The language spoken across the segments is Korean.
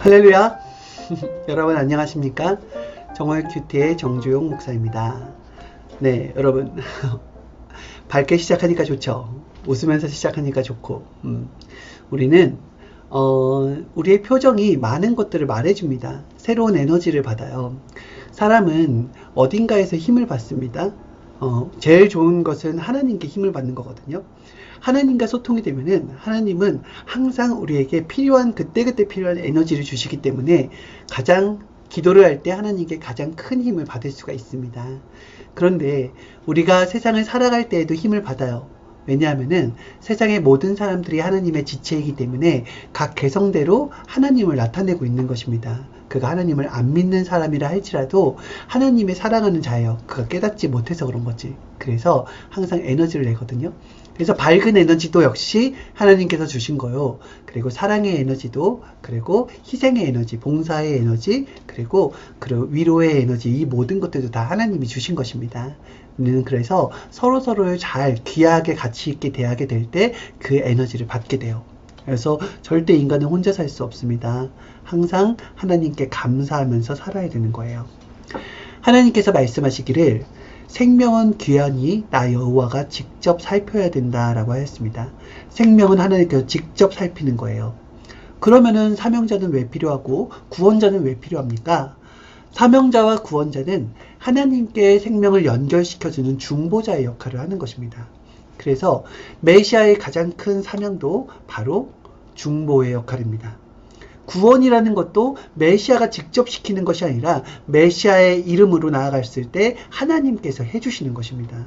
할렐루야. 여러분 안녕하십니까? 정월 큐티의 정주용 목사입니다. 네, 여러분 밝게 시작하니까 좋죠. 웃으면서 시작하니까 좋고, 우리는 우리의 표정이 많은 것들을 말해줍니다. 새로운 에너지를 받아요. 사람은 어딘가에서 힘을 받습니다. 제일 좋은 것은 하나님께 힘을 받는 거거든요. 하나님과 소통이 되면은 하나님은 항상 우리에게 필요한 그때그때 필요한 에너지를 주시기 때문에 가장 기도를 할 때 하나님께 가장 큰 힘을 받을 수가 있습니다. 그런데 우리가 세상을 살아갈 때에도 힘을 받아요. 왜냐하면은 세상의 모든 사람들이 하나님의 지체이기 때문에 각 개성대로 하나님을 나타내고 있는 것입니다. 그가 하나님을 안 믿는 사람이라 할지라도 하나님의 사랑하는 자예요. 그가 깨닫지 못해서 그런 거지. 그래서 항상 에너지를 내거든요. 그래서 밝은 에너지도 역시 하나님께서 주신 거요. 그리고 사랑의 에너지도, 그리고 희생의 에너지, 봉사의 에너지, 그리고 위로의 에너지, 이 모든 것들도 다 하나님이 주신 것입니다. 우리는 그래서 서로서로를 잘 귀하게 가치 있게 대하게 될 때 그 에너지를 받게 돼요. 그래서 절대 인간은 혼자 살 수 없습니다. 항상 하나님께 감사하면서 살아야 되는 거예요. 하나님께서 말씀하시기를 생명은 귀하니 나 여호와가 직접 살펴야 된다라고 하였습니다. 생명은 하나님께서 직접 살피는 거예요. 그러면은 사명자는 왜 필요하고 구원자는 왜 필요합니까? 사명자와 구원자는 하나님께 생명을 연결시켜주는 중보자의 역할을 하는 것입니다. 그래서 메시아의 가장 큰 사명도 바로 중보의 역할입니다. 구원이라는 것도 메시아가 직접 시키는 것이 아니라 메시아의 이름으로 나아갔을 때 하나님께서 해주시는 것입니다.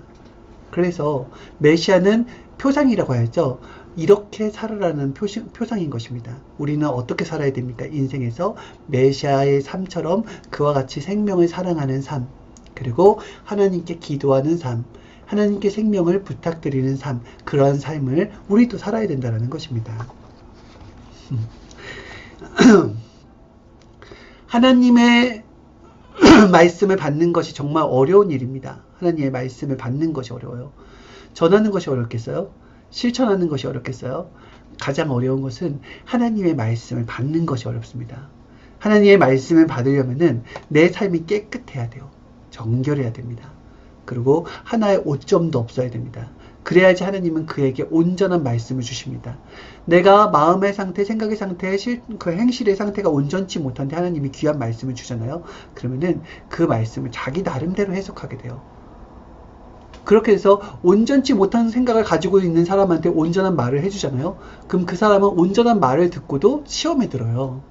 그래서 메시아는 표상이라고 하죠. 이렇게 살아라는 표상인 것입니다. 우리는 어떻게 살아야 됩니까? 인생에서 메시아의 삶처럼 그와 같이 생명을 사랑하는 삶, 그리고 하나님께 기도하는 삶, 하나님께 생명을 부탁드리는 삶, 그러한 삶을 우리도 살아야 된다는 것입니다. 하나님의 말씀을 받는 것이 정말 어려운 일입니다. 하나님의 말씀을 받는 것이 어려워요. 전하는 것이 어렵겠어요? 실천하는 것이 어렵겠어요? 가장 어려운 것은 하나님의 말씀을 받는 것이 어렵습니다. 하나님의 말씀을 받으려면은 내 삶이 깨끗해야 돼요. 정결해야 됩니다. 그리고 하나의 오점도 없어야 됩니다. 그래야지 하나님은 그에게 온전한 말씀을 주십니다. 내가 마음의 상태, 생각의 상태, 그 행실의 상태가 온전치 못한데 하나님이 귀한 말씀을 주잖아요. 그러면은 그 말씀을 자기 나름대로 해석하게 돼요. 그렇게 해서 온전치 못한 생각을 가지고 있는 사람한테 온전한 말을 해주잖아요. 그럼 그 사람은 온전한 말을 듣고도 시험에 들어요.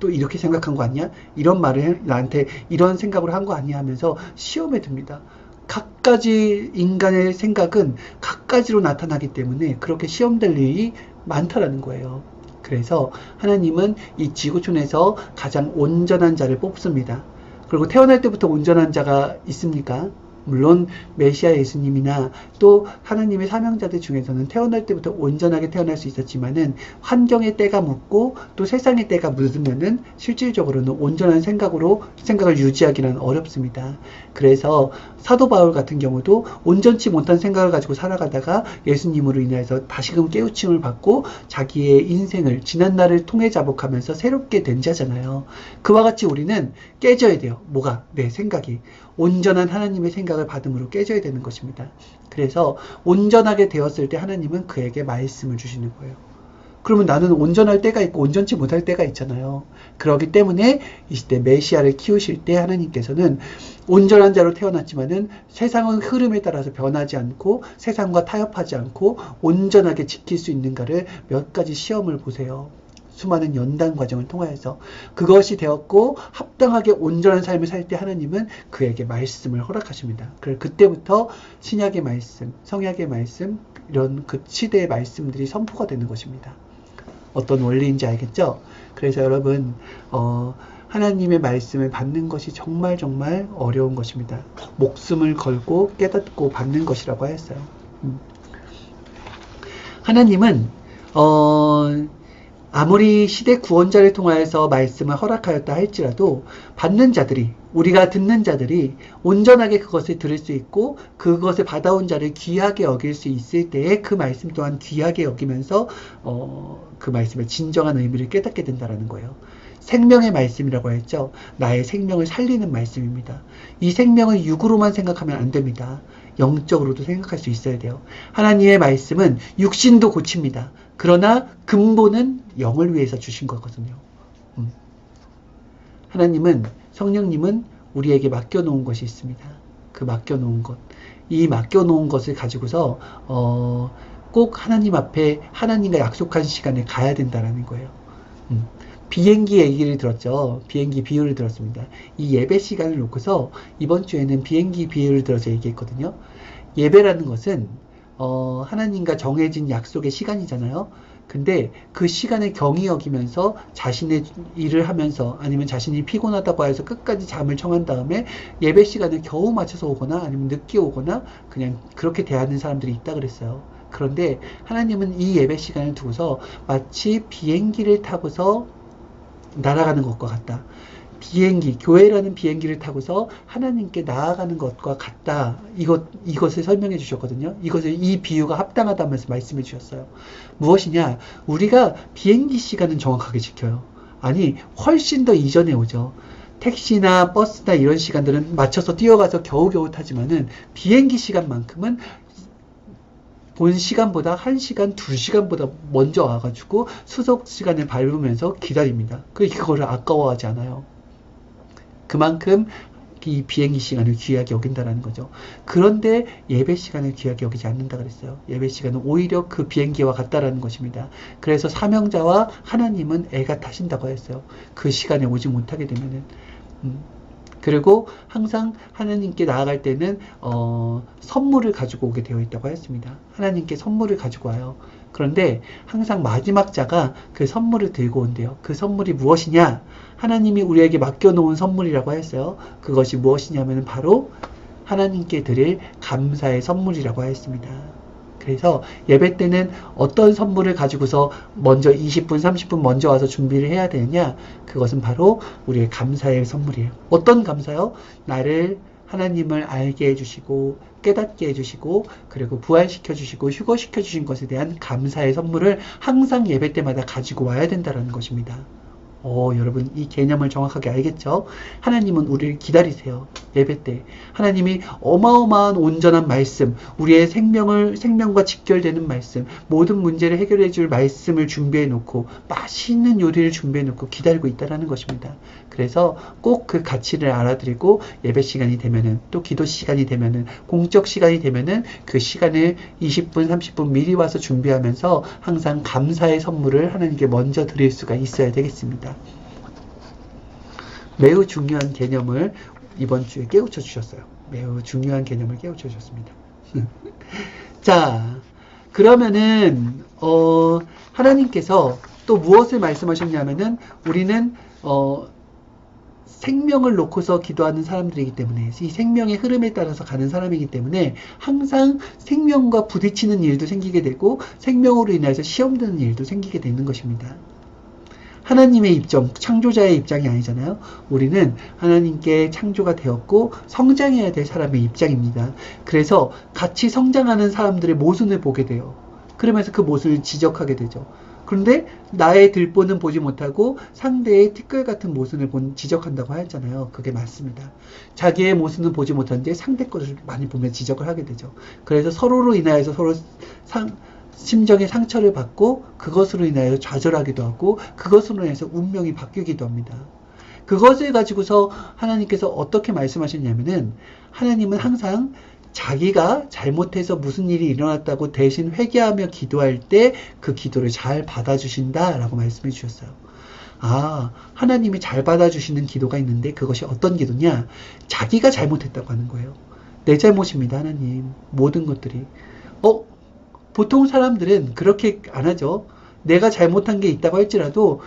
또 이렇게 생각한 거 아니야? 이런 말을 나한테 이런 생각을 한 거 아니야? 하면서 시험에 듭니다. 각가지 인간의 생각은 각가지로 나타나기 때문에 그렇게 시험될 일이 많다라는 거예요. 그래서 하나님은 이 지구촌에서 가장 온전한 자를 뽑습니다. 그리고 태어날 때부터 온전한 자가 있습니까? 물론 메시아 예수님이나 또 하나님의 사명자들 중에서는 태어날 때부터 온전하게 태어날 수 있었지만은 환경의 때가 묻고 또 세상의 때가 묻으면은 실질적으로는 온전한 생각을 유지하기는 어렵습니다. 그래서 사도 바울 같은 경우도 온전치 못한 생각을 가지고 살아가다가 예수님으로 인해서 다시금 깨우침을 받고 자기의 인생을 지난날을 통해 자복하면서 새롭게 된 자잖아요. 그와 같이 우리는 깨져야 돼요. 뭐가? 내 생각이. 온전한 하나님의 생각을 받음으로 깨져야 되는 것입니다. 그래서 온전하게 되었을 때 하나님은 그에게 말씀을 주시는 거예요. 그러면 나는 온전할 때가 있고 온전치 못할 때가 있잖아요. 그렇기 때문에 이 시대 메시아를 키우실 때 하나님께서는 온전한 자로 태어났지만은 세상의 흐름에 따라서 변하지 않고 세상과 타협하지 않고 온전하게 지킬 수 있는가를 몇 가지 시험을 보세요. 수많은 연단 과정을 통하여서 그것이 되었고 합당하게 온전한 삶을 살 때 하나님은 그에게 말씀을 허락하십니다. 그때부터 신약의 말씀, 성약의 말씀, 이런 그 시대의 말씀들이 선포가 되는 것입니다. 어떤 원리인지 알겠죠? 그래서 여러분 하나님의 말씀을 받는 것이 정말 어려운 것입니다. 목숨을 걸고 깨닫고 받는 것이라고 하였어요. 하나님은 아무리 시대 구원자를 통하여서 말씀을 허락하였다 할지라도 받는 자들이 우리가 듣는 자들이 온전하게 그것을 들을 수 있고 그것을 받아온 자를 귀하게 여길 수 있을 때에 그 말씀 또한 귀하게 여기면서 그 말씀의 진정한 의미를 깨닫게 된다는 거예요. 생명의 말씀이라고 했죠. 나의 생명을 살리는 말씀입니다. 이 생명을 육으로만 생각하면 안 됩니다. 영적으로도 생각할 수 있어야 돼요. 하나님의 말씀은 육신도 고칩니다. 그러나 근본은 영을 위해서 주신 거거든요. 하나님은, 성령님은 우리에게 맡겨놓은 것이 있습니다. 그 맡겨놓은 것. 이 맡겨놓은 것을 가지고서 꼭 하나님 앞에 하나님과 약속한 시간에 가야 된다는 거예요. 비행기 얘기를 들었죠. 비행기 비유를 들었습니다. 이 예배 시간을 놓고서 이번 주에는 비행기 비유를 들어서 얘기했거든요. 예배라는 것은 하나님과 정해진 약속의 시간이잖아요. 근데 그 시간을 경히 여기면서 자신의 일을 하면서 아니면 자신이 피곤하다고 해서 끝까지 잠을 청한 다음에 예배 시간을 겨우 맞춰서 오거나 아니면 늦게 오거나 그냥 그렇게 대하는 사람들이 있다 그랬어요. 그런데 하나님은 이 예배 시간을 두고서 마치 비행기를 타고서 날아가는 것과 같다. 비행기, 교회라는 비행기를 타고서 하나님께 나아가는 것과 같다. 이것을 설명해 주셨거든요. 이 비유가 합당하다면서 말씀해 주셨어요. 무엇이냐? 우리가 비행기 시간은 정확하게 지켜요. 아니, 훨씬 더 이전에 오죠. 택시나 버스나 이런 시간들은 맞춰서 뛰어가서 겨우겨우 타지만은 비행기 시간만큼은 본 시간보다 1시간, 2시간보다 먼저 와가지고 수속 시간을 밟으면서 기다립니다. 그거를 아까워하지 않아요. 그만큼 이 비행기 시간을 귀하게 여긴다는 거죠. 그런데 예배 시간을 귀하게 여기지 않는다 그랬어요. 예배 시간은 오히려 그 비행기와 같다라는 것입니다. 그래서 사명자와 하나님은 애가 타신다고 했어요. 그 시간에 오지 못하게 되면은. 그리고 항상 하나님께 나아갈 때는 선물을 가지고 오게 되어 있다고 했습니다. 하나님께 선물을 가지고 와요. 그런데 항상 마지막 자가 그 선물을 들고 온대요. 그 선물이 무엇이냐? 하나님이 우리에게 맡겨놓은 선물이라고 했어요. 그것이 무엇이냐면 바로 하나님께 드릴 감사의 선물이라고 했습니다. 그래서 예배 때는 어떤 선물을 가지고서 먼저 20분, 30분 먼저 와서 준비를 해야 되느냐? 그것은 바로 우리의 감사의 선물이에요. 어떤 감사요? 하나님을 알게 해주시고 깨닫게 해주시고 그리고 부활시켜 주시고 휴거시켜 주신 것에 대한 감사의 선물을 항상 예배 때마다 가지고 와야 된다는 것입니다. 여러분 이 개념을 정확하게 알겠죠? 하나님은 우리를 기다리세요. 예배 때 하나님이 어마어마한 온전한 말씀, 우리의 생명과 직결되는 말씀, 모든 문제를 해결해 줄 말씀을 준비해 놓고 맛있는 요리를 준비해 놓고 기다리고 있다는 것입니다. 그래서 꼭 그 가치를 알아드리고 예배 시간이 되면은 또 기도 시간이 되면은 공적 시간이 되면은 그 시간을 20분, 30분 미리 와서 준비하면서 항상 감사의 선물을 하나님께 먼저 드릴 수가 있어야 되겠습니다. 매우 중요한 개념을 이번 주에 깨우쳐 주셨어요. 매우 중요한 개념을 깨우쳐 주셨습니다. 자, 그러면은 하나님께서 또 무엇을 말씀하셨냐면은 우리는 생명을 놓고서 기도하는 사람들이기 때문에 이 생명의 흐름에 따라서 가는 사람이기 때문에 항상 생명과 부딪히는 일도 생기게 되고 생명으로 인해서 시험 드는 일도 생기게 되는 것입니다. 하나님의 입장, 창조자의 입장이 아니잖아요. 우리는 하나님께 창조가 되었고 성장해야 될 사람의 입장입니다. 그래서 같이 성장하는 사람들의 모순을 보게 돼요. 그러면서 그 모순을 지적하게 되죠. 그런데 나의 들보는 보지 못하고 상대의 티끌 같은 모순을 지적한다고 하였잖아요. 그게 맞습니다. 자기의 모순은 보지 못하는데 상대 것을 많이 보면 지적을 하게 되죠. 그래서 서로로 인하여서 서로 심정의 상처를 받고 그것으로 인하여 좌절하기도 하고 그것으로 인해서 운명이 바뀌기도 합니다. 그것을 가지고서 하나님께서 어떻게 말씀하셨냐면은 하나님은 항상 자기가 잘못해서 무슨 일이 일어났다고 대신 회개하며 기도할 때 그 기도를 잘 받아주신다라고 말씀해 주셨어요. 하나님이 잘 받아주시는 기도가 있는데 그것이 어떤 기도냐? 자기가 잘못했다고 하는 거예요. 내 잘못입니다, 하나님. 모든 것들이. 보통 사람들은 그렇게 안 하죠. 내가 잘못한 게 있다고 할지라도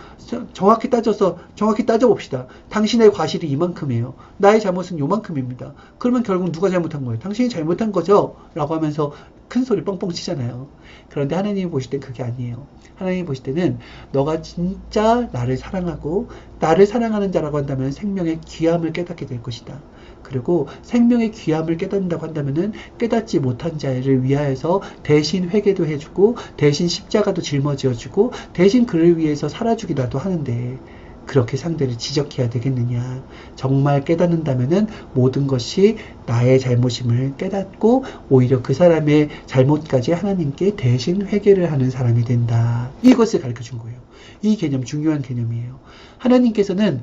정확히 따져봅시다. 당신의 과실이 이만큼이에요. 나의 잘못은 요만큼입니다. 그러면 결국 누가 잘못한 거예요? 당신이 잘못한 거죠? 라고 하면서 큰 소리 뻥뻥 치잖아요. 그런데 하나님이 보실 땐 그게 아니에요. 하나님이 보실 때는 너가 진짜 나를 사랑하고 나를 사랑하는 자라고 한다면 생명의 귀함을 깨닫게 될 것이다. 그리고 생명의 귀함을 깨닫는다고 한다면은 깨닫지 못한 자를 위하여서 대신 회개도 해주고 대신 십자가도 짊어지어주고 대신 그를 위해서 살아주기라도 하는데 그렇게 상대를 지적해야 되겠느냐. 정말 깨닫는다면은 모든 것이 나의 잘못임을 깨닫고 오히려 그 사람의 잘못까지 하나님께 대신 회개를 하는 사람이 된다. 이것을 가르쳐 준 거예요. 이 개념 중요한 개념이에요. 하나님께서는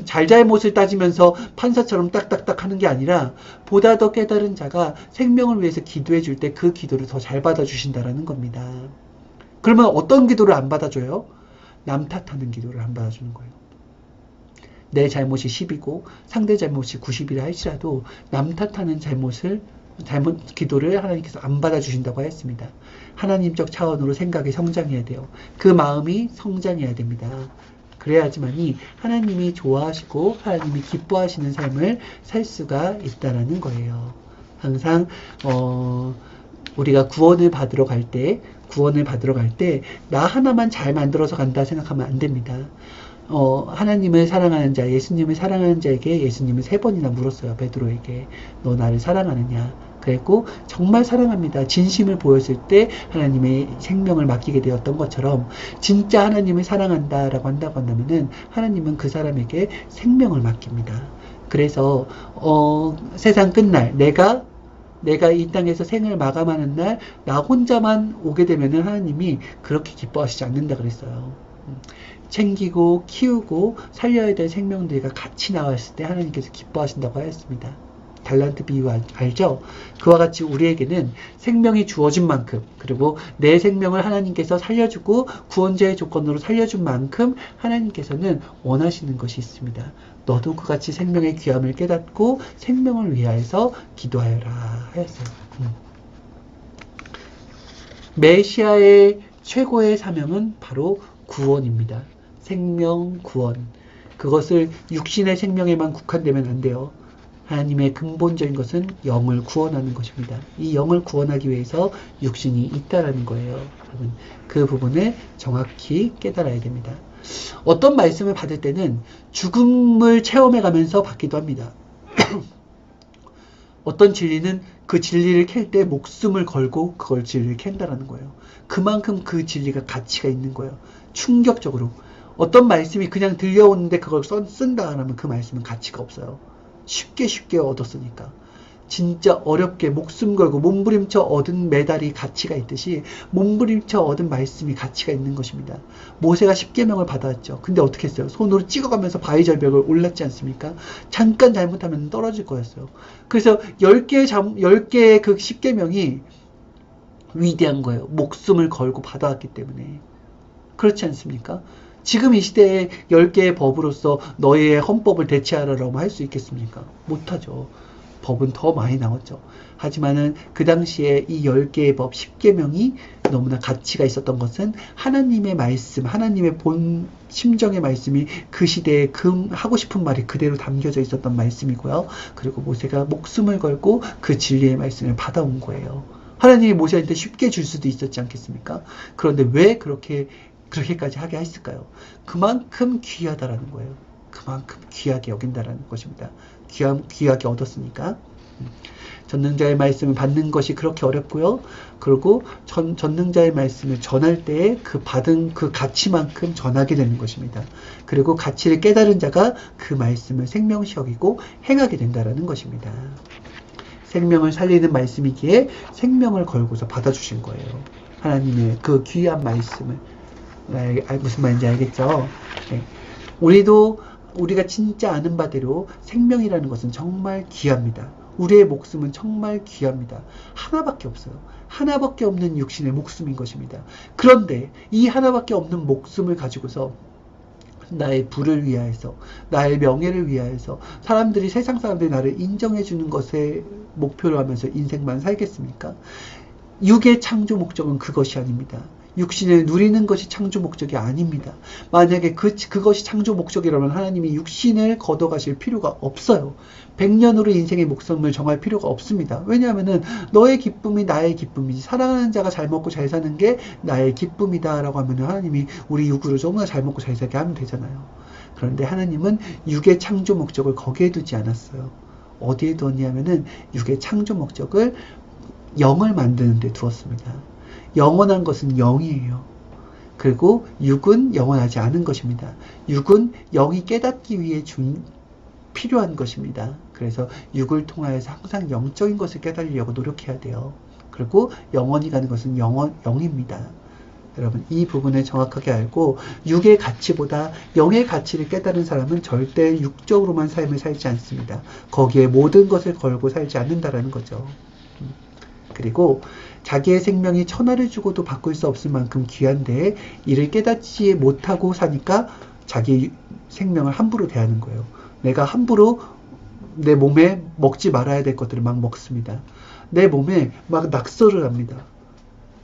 잘잘못을 따지면서 판사처럼 딱딱딱 하는 게 아니라 보다 더 깨달은 자가 생명을 위해서 기도해 줄 때 그 기도를 더 잘 받아주신다라는 겁니다. 그러면 어떤 기도를 안 받아줘요? 남 탓하는 기도를 안 받아주는 거예요. 내 잘못이 10이고 상대 잘못이 90이라 할지라도 남 탓하는 기도를 하나님께서 안 받아주신다고 했습니다. 하나님적 차원으로 생각이 성장해야 돼요. 그 마음이 성장해야 됩니다. 그래야지만이 하나님이 좋아하시고 하나님이 기뻐하시는 삶을 살 수가 있다라는 거예요. 항상 우리가 구원을 받으러 갈 때 나 하나만 잘 만들어서 간다 생각하면 안 됩니다. 하나님을 사랑하는 자, 예수님을 사랑하는 자에게 예수님은 3번이나 물었어요. 베드로에게. 너 나를 사랑하느냐? 그랬고 정말 사랑합니다. 진심을 보였을 때 하나님의 생명을 맡기게 되었던 것처럼 진짜 하나님을 사랑한다라고 한다면은 하나님은 그 사람에게 생명을 맡깁니다. 그래서 세상 끝날 내가 이 땅에서 생을 마감하는 날 나 혼자만 오게 되면은 하나님이 그렇게 기뻐하시지 않는다 그랬어요. 챙기고 키우고 살려야 될 생명들과 같이 나왔을 때 하나님께서 기뻐하신다고 하였습니다. 달란트 비유 알죠? 그와 같이 우리에게는 생명이 주어진 만큼 그리고 내 생명을 하나님께서 살려주고 구원자의 조건으로 살려준 만큼 하나님께서는 원하시는 것이 있습니다. 너도 그같이 생명의 귀함을 깨닫고 생명을 위하여서 기도하여라 하였어요. 메시아의 최고의 사명은 바로 구원입니다. 생명 구원. 그것을 육신의 생명에만 국한되면 안 돼요. 하나님의 근본적인 것은 영을 구원하는 것입니다. 이 영을 구원하기 위해서 육신이 있다라는 거예요. 여러분, 그 부분을 정확히 깨달아야 됩니다. 어떤 말씀을 받을 때는 죽음을 체험해 가면서 받기도 합니다. 어떤 진리는 그 진리를 캘 때 목숨을 걸고 그걸 진리를 캔다라는 거예요. 그만큼 그 진리가 가치가 있는 거예요. 충격적으로. 어떤 말씀이 그냥 들려오는데 그걸 쓴다 하면 그 말씀은 가치가 없어요. 쉽게 얻었으니까. 진짜 어렵게 목숨 걸고 몸부림쳐 얻은 메달이 가치가 있듯이 몸부림쳐 얻은 말씀이 가치가 있는 것입니다. 모세가 10계명을 받았죠. 근데 어떻게 했어요? 손으로 찍어가면서 바위 절벽을 올랐지 않습니까? 잠깐 잘못하면 떨어질 거였어요. 그래서 10개의 그 10계명이 위대한 거예요. 목숨을 걸고 받아왔기 때문에. 그렇지 않습니까? 지금 이 시대에 10개의 법으로서 너희의 헌법을 대체하라고 할 수 있겠습니까? 못하죠. 법은 더 많이 나왔죠. 하지만은 그 당시에 이 10개의 법, 10계명이 너무나 가치가 있었던 것은 하나님의 말씀, 하나님의 본 심정의 말씀이 그 시대에 하고 싶은 말이 그대로 담겨져 있었던 말씀이고요. 그리고 모세가 목숨을 걸고 그 진리의 말씀을 받아온 거예요. 하나님이 모세한테 쉽게 줄 수도 있었지 않겠습니까? 그런데 왜 그렇게까지 하게 했을까요? 그만큼 귀하다라는 거예요. 그만큼 귀하게 여긴다라는 것입니다. 귀하게 얻었으니까. 전능자의 말씀을 받는 것이 그렇게 어렵고요. 그리고 전능자의 말씀을 전할 때에 그 받은 그 가치만큼 전하게 되는 것입니다. 그리고 가치를 깨달은 자가 그 말씀을 생명시 여기고 행하게 된다라는 것입니다. 생명을 살리는 말씀이기에 생명을 걸고서 받아주신 거예요. 하나님의 그 귀한 말씀을. 무슨 말인지 알겠죠? 네. 우리가 진짜 아는 바대로 생명이라는 것은 정말 귀합니다. 우리의 목숨은 정말 귀합니다. 하나밖에 없어요. 하나밖에 없는 육신의 목숨인 것입니다. 그런데 이 하나밖에 없는 목숨을 가지고서 나의 부를 위하여서, 나의 명예를 위하여서 세상 사람들이 나를 인정해 주는 것에 목표로 하면서 인생만 살겠습니까? 육의 창조 목적은 그것이 아닙니다. 육신을 누리는 것이 창조 목적이 아닙니다. 만약에 그것이 창조 목적이라면 하나님이 육신을 걷어가실 필요가 없어요. 100년으로 인생의 목숨을 정할 필요가 없습니다. 왜냐하면은 너의 기쁨이 나의 기쁨이지, 사랑하는 자가 잘 먹고 잘 사는 게 나의 기쁨이다 라고 하면은 하나님이 우리 육으로 조금이나 잘 먹고 잘 살게 하면 되잖아요. 그런데 하나님은 육의 창조 목적을 거기에 두지 않았어요. 어디에 두었냐면은 육의 창조 목적을 영을 만드는 데 두었습니다. 영원한 것은 영이에요. 그리고 육은 영원하지 않은 것입니다. 육은 영이 깨닫기 위해 필요한 것입니다. 그래서 육을 통하여서 항상 영적인 것을 깨달으려고 노력해야 돼요. 그리고 영원히 가는 것은 영입니다. 여러분, 이 부분을 정확하게 알고 육의 가치보다 영의 가치를 깨달은 사람은 절대 육적으로만 삶을 살지 않습니다. 거기에 모든 것을 걸고 살지 않는다라는 거죠. 그리고 자기의 생명이 천하를 주고도 바꿀 수 없을 만큼 귀한데 이를 깨닫지 못하고 사니까 자기 생명을 함부로 대하는 거예요. 내가 함부로 내 몸에 먹지 말아야 될 것들을 막 먹습니다. 내 몸에 막 낙서를 합니다.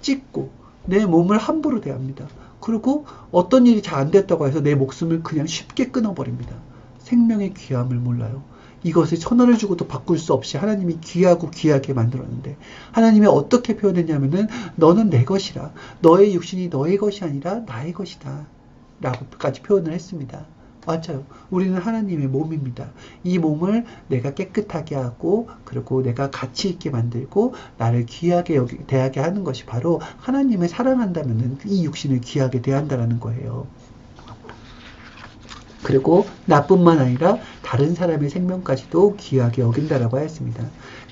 찢고 내 몸을 함부로 대합니다. 그리고 어떤 일이 잘 안 됐다고 해서 내 목숨을 그냥 쉽게 끊어버립니다. 생명의 귀함을 몰라요. 이것을 천하를 주고도 바꿀 수 없이 하나님이 귀하고 귀하게 만들었는데 하나님이 어떻게 표현했냐면은 너는 내 것이라, 너의 육신이 너의 것이 아니라 나의 것이다 라고까지 표현을 했습니다. 맞아요. 우리는 하나님의 몸입니다. 이 몸을 내가 깨끗하게 하고 그리고 내가 가치 있게 만들고 나를 귀하게 대하게 하는 것이 바로 하나님을 사랑한다면은 이 육신을 귀하게 대한다라는 거예요. 그리고 나뿐만 아니라 다른 사람의 생명까지도 귀하게 여긴다라고 하였습니다.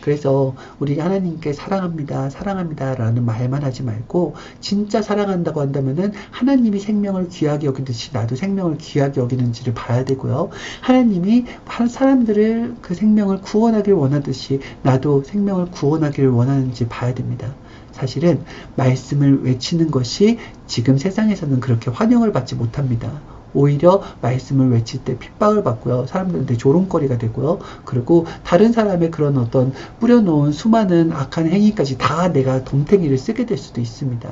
그래서 우리 하나님께 사랑합니다, 사랑합니다 라는 말만 하지 말고 진짜 사랑한다고 한다면은 하나님이 생명을 귀하게 여기듯이 나도 생명을 귀하게 여기는지를 봐야 되고요. 하나님이 사람들을 그 생명을 구원하길 원하듯이 나도 생명을 구원하기를 원하는지 봐야 됩니다. 사실은 말씀을 외치는 것이 지금 세상에서는 그렇게 환영을 받지 못합니다. 오히려 말씀을 외칠 때 핍박을 받고요. 사람들한테 조롱거리가 되고요. 그리고 다른 사람의 그런 어떤 뿌려놓은 수많은 악한 행위까지 다 내가 덤탱이를 쓰게 될 수도 있습니다.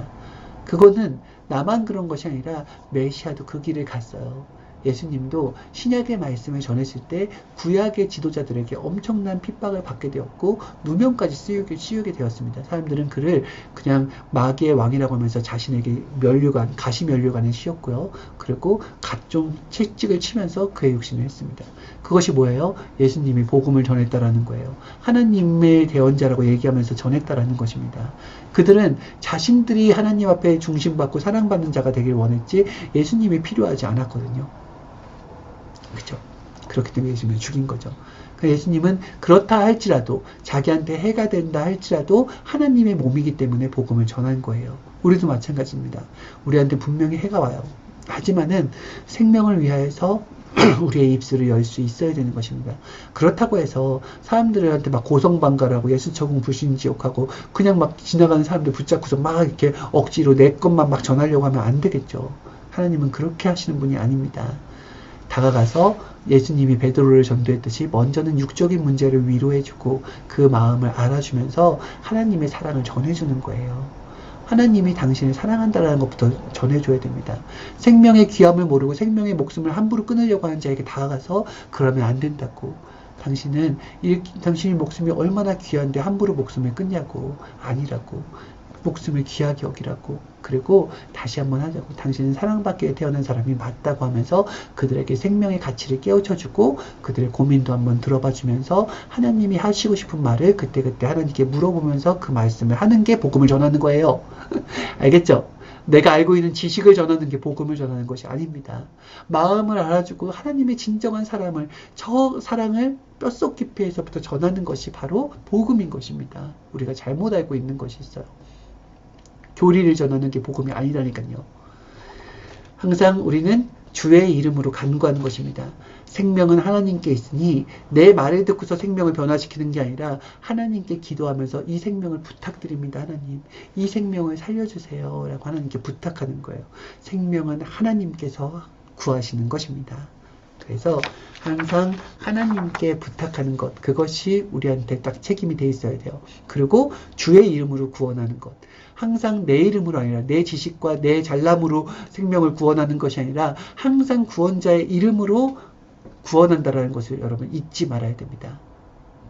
그거는 나만 그런 것이 아니라 메시아도 그 길을 갔어요. 예수님도 신약의 말씀을 전했을 때 구약의 지도자들에게 엄청난 핍박을 받게 되었고 누명까지 씌우게 되었습니다. 사람들은 그를 그냥 마귀의 왕이라고 하면서 자신에게 가시 면류관을 씌웠고요. 그리고 각종 채찍을 치면서 그의 육신을 했습니다. 그것이 뭐예요? 예수님이 복음을 전했다라는 거예요. 하나님의 대언자라고 얘기하면서 전했다라는 것입니다. 그들은 자신들이 하나님 앞에 중심받고 사랑받는 자가 되길 원했지 예수님이 필요하지 않았거든요. 그렇죠? 그렇기 때문에 예수님을 죽인 거죠. 예수님은 그렇다 할지라도 자기한테 해가 된다 할지라도 하나님의 몸이기 때문에 복음을 전한 거예요. 우리도 마찬가지입니다. 우리한테 분명히 해가 와요. 하지만은 생명을 위하여서 우리의 입술을 열 수 있어야 되는 것입니다. 그렇다고 해서 사람들한테 막 고성방가라고 예수처금 불신지옥하고 그냥 막 지나가는 사람들 붙잡고서 막 이렇게 억지로 내 것만 막 전하려고 하면 안 되겠죠. 하나님은 그렇게 하시는 분이 아닙니다. 다가가서 예수님이 베드로를 전도했듯이 먼저는 육적인 문제를 위로해주고 그 마음을 알아주면서 하나님의 사랑을 전해주는 거예요. 하나님이 당신을 사랑한다는 것부터 전해줘야 됩니다. 생명의 귀함을 모르고 생명의 목숨을 함부로 끊으려고 하는 자에게 다가가서 그러면 안 된다고. 당신의 목숨이 얼마나 귀한데 함부로 목숨을 끊냐고. 아니라고. 목숨을 귀하게 여기라고. 그리고 다시 한번 하자고. 당신은 사랑받기에 태어난 사람이 맞다고 하면서 그들에게 생명의 가치를 깨우쳐주고 그들의 고민도 한번 들어봐주면서 하나님이 하시고 싶은 말을 그때그때 하나님께 물어보면서 그 말씀을 하는 게 복음을 전하는 거예요. 알겠죠? 내가 알고 있는 지식을 전하는 게 복음을 전하는 것이 아닙니다. 마음을 알아주고 하나님의 진정한 사랑을, 저 사랑을 뼛속 깊이에서부터 전하는 것이 바로 복음인 것입니다. 우리가 잘못 알고 있는 것이 있어요. 교리를 전하는 게 복음이 아니라니까요. 항상 우리는 주의 이름으로 간구하는 것입니다. 생명은 하나님께 있으니 내 말을 듣고서 생명을 변화시키는 게 아니라 하나님께 기도하면서 이 생명을 부탁드립니다. 하나님, 이 생명을 살려주세요 라고 하나님께 부탁하는 거예요. 생명은 하나님께서 구하시는 것입니다. 그래서 항상 하나님께 부탁하는 것, 그것이 우리한테 딱 책임이 돼 있어야 돼요. 그리고 주의 이름으로 구원하는 것. 항상 내 이름으로 아니라 내 지식과 내 잘남으로 생명을 구원하는 것이 아니라 항상 구원자의 이름으로 구원한다라는 것을 여러분 잊지 말아야 됩니다.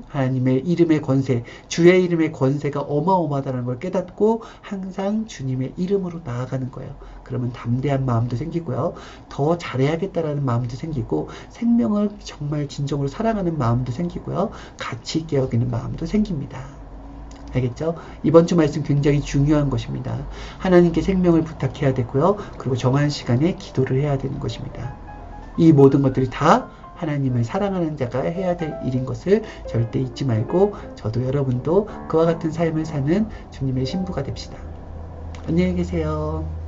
하나님의 이름의 권세, 주의 이름의 권세가 어마어마하다는 걸 깨닫고 항상 주님의 이름으로 나아가는 거예요. 그러면 담대한 마음도 생기고요. 더 잘해야겠다라는 마음도 생기고 생명을 정말 진정으로 사랑하는 마음도 생기고요. 가치 있게 여기는 마음도 생깁니다. 알겠죠? 이번 주 말씀 굉장히 중요한 것입니다. 하나님께 생명을 부탁해야 되고요. 그리고 정한 시간에 기도를 해야 되는 것입니다. 이 모든 것들이 다 하나님을 사랑하는 자가 해야 될 일인 것을 절대 잊지 말고 저도 여러분도 그와 같은 삶을 사는 주님의 신부가 됩시다. 안녕히 계세요.